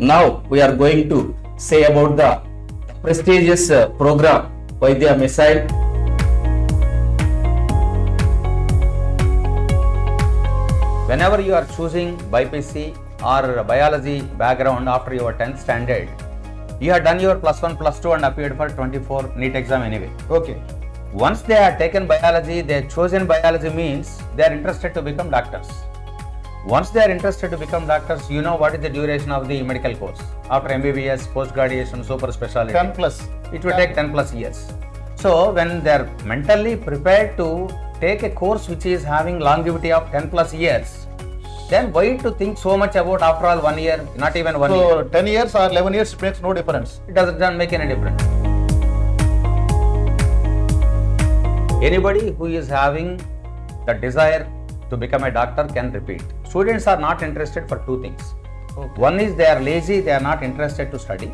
Now we are going to say about the prestigious program VAIDYAH Missile. Whenever you are choosing BPC or biology background after your 10th standard, you have done your plus 1, plus 2 and appeared for 24 NEET exam anyway. Okay. Once they have taken biology, they have chosen biology means they are interested to become doctors. Once they are interested to become doctors, you know what is the duration of the medical course. After MBBS, post-graduation, super specialty. 10 plus. It will take 10 plus years. So when they are mentally prepared to take a course which is having longevity of 10 plus years, then why to think so much about after all 1 year, not even 1 year? So 10 years or 11 years, it makes no difference. It doesn't make any difference. Anybody who is having the desire to become a doctor can repeat. Students are not interested for two things. Okay. One is they are lazy, they are not interested to study.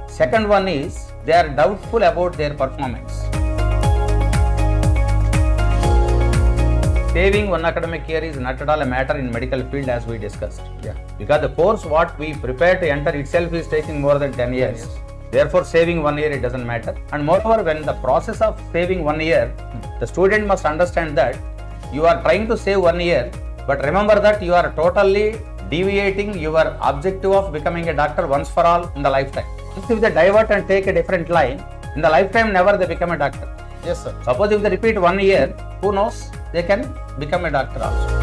Second one is they are doubtful about their performance. Saving one academic year is not at all a matter in medical field as we discussed. Yeah. Because the course what we prepare to enter itself is taking more than 10 years. Yes. Therefore, saving 1 year, it doesn't matter. And moreover, when the process of saving 1 year, the student must understand that you are trying to save 1 year, but remember that you are totally deviating your objective of becoming a doctor once for all in the lifetime. If they divert and take a different line, in the lifetime never they become a doctor. Yes, sir. Suppose if they repeat 1 year, who knows, they can become a doctor also.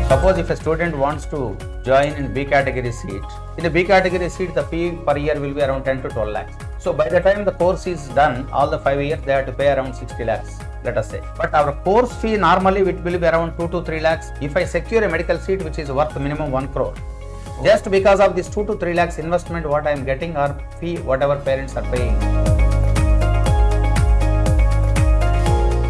Suppose if a student wants to join in B category seat, in a B category seat the fee per year will be around 10 to 12 lakhs. So by the time the course is done, all the 5 years they have to pay around 60 lakhs, let us say. But our course fee normally it will be around 2 to 3 lakhs. If I secure a medical seat which is worth minimum 1 crore, just because of this 2 to 3 lakhs investment what I am getting or fee whatever parents are paying.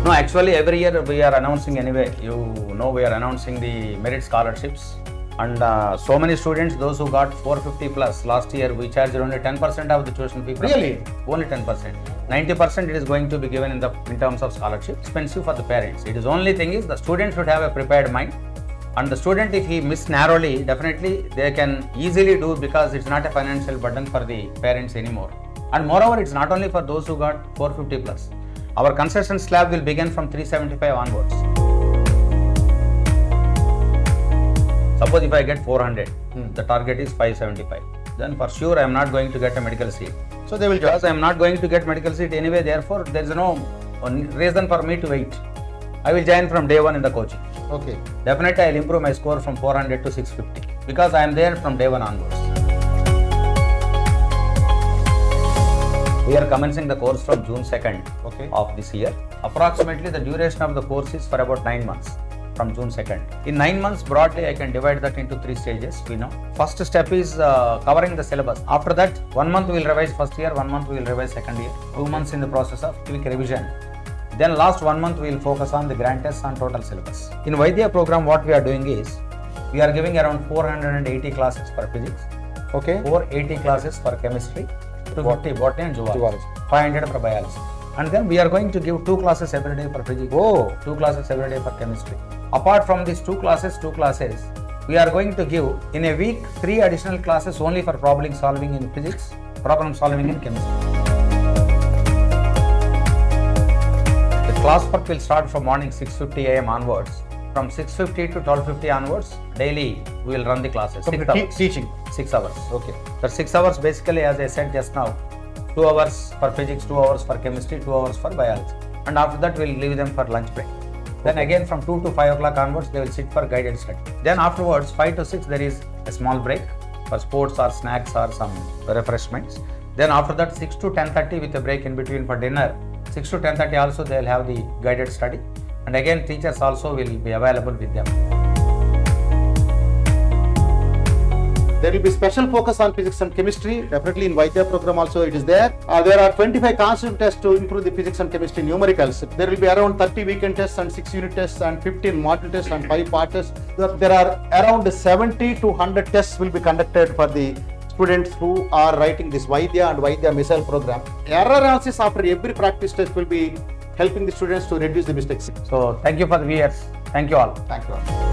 No, actually every year we are announcing anyway, you know we are announcing the merit scholarships and so many students, those who got 450 plus last year, we charged only 10% of the tuition fee. Really? Only 10%. 90% it is going to be given in terms of scholarship. Expensive for the parents. It is only thing is the student should have a prepared mind. And the student, if he miss narrowly, definitely they can easily do because it's not a financial burden for the parents anymore. And moreover, it's not only for those who got 450 plus. Our concession slab will begin from 375 onwards. Suppose if I get 400, the target is 575. Then for sure I am not going to get a medical seat. So they will join. Because I am not going to get medical seat anyway, therefore there is no reason for me to wait. I will join from day one in the coaching. Okay. Definitely I will improve my score from 400 to 650 because I am there from day one onwards. We are commencing the course from June 2nd of this year. Approximately the duration of the course is for about 9 months from June 2nd. In 9 months broadly I can divide that into 3 stages, we know. First step is covering the syllabus. After that 1 month we will revise first year, 1 month we will revise second year, 2 months in the process of quick revision. Then last 1 month we will focus on the grand tests and total syllabus. In VAIDYAH program what we are doing is, we are giving around 480 classes for physics, Okay. 480 classes for chemistry, 250 botany and zoology, 500 for biology. And then we are going to give 2 classes every day for physics, 2 classes every day for chemistry. Apart from these 2 classes, we are going to give in a week 3 additional classes only for problem solving in physics, problem solving in chemistry. The class work will start from morning 6:50 AM onwards. From 6:50 to 12:50 onwards, daily we will run the classes. 6 hours. Teaching. 6 hours. Okay. The 6 hours basically, as I said just now, 2 hours for physics, 2 hours for chemistry, 2 hours for biology. And after that we will leave them for lunch break. Then again from 2 to 5 o'clock onwards, they will sit for guided study. Then afterwards, 5 to 6, there is a small break for sports or snacks or some refreshments. Then after that, 6 to 10:30 with a break in between for dinner. 6 to 10:30 also they will have the guided study. And again, teachers also will be available with them. There will be special focus on physics and chemistry. Definitely in VAIDYAH program also it is there. There are 25 concept tests to improve the physics and chemistry numericals. There will be around 30 weekend tests and 6 unit tests and 15 module tests and 5 part tests. There are around 70 to 100 tests will be conducted for the students who are writing this VAIDYAH and VAIDYAH Missile program. Error analysis after every practice test will be helping the students to reduce the mistakes. So thank you for the viewers. Thank you all. Thank you all.